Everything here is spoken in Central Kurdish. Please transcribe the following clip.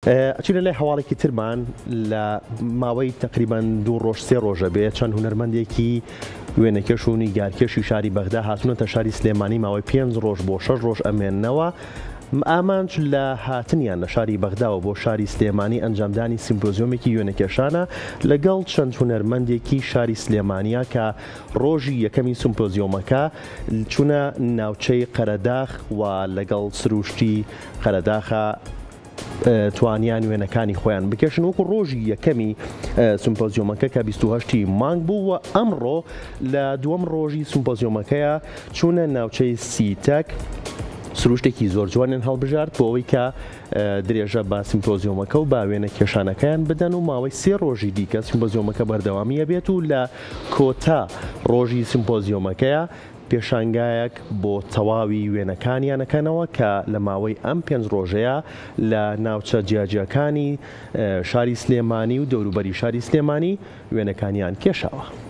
ئەچینە لای هەواڵێکی ترمان لە ماوەی تقریبان 2 ڕۆژ 3 ڕۆژە بێت چەند هونەرمەندێکی وێنەکەش و نیگارکێشی شاری بەغدا هاتوونەتە شاری سلێمانی ماوەی 5 ڕۆژ بۆ 6 ڕۆژ ئەمێننەوە ئامانج لە هاتنیان لە شاری بەغداوە بۆ شاری سلێمانی ئەنجامدانی سیمپۆزیۆمێکی وێنەکێشانە لەگەڵ چەند هونەرمەندێکی شاری سلێمانیا کە ڕۆژی یەکەمی سیمپۆزیۆمەکە چوونە ناوچەی قەرەداخ و لەگەڵ سروشتی قەرەداخە توانیان وێنەکانی خۆیان بکێشن وەکو ڕۆژی یەکەمی سیمپۆزیۆمەکە کە 28 مانگ بوو و ئەمڕۆ لە دووەم ڕۆژی سیمپۆزیۆمەکەیە چوونە ناوچەی سیتەک سروشتێکی زۆر جوانیان هەڵبژارد بۆ ئەوەی کە درێژە بە سیمپۆزیۆمەکە و باوێنە کێشانەکەیان بدەن و ماوەی 3 ڕۆژی دیکە سیمپۆزیۆمەکە بەردەوامیە بێت و لە کۆتا ڕۆژی سیمپۆزیۆمەکەیە پێشانگایەک بۆ تەواوی وێنەکانیانەکەنەوە کە لە ماوەی ئەم 5 ڕۆژەیە لە ناوچە جیاجیەکانی شاری سلێمانی و دەوروبەری شاری سلێمانی وێنەکانیان کێشاوە.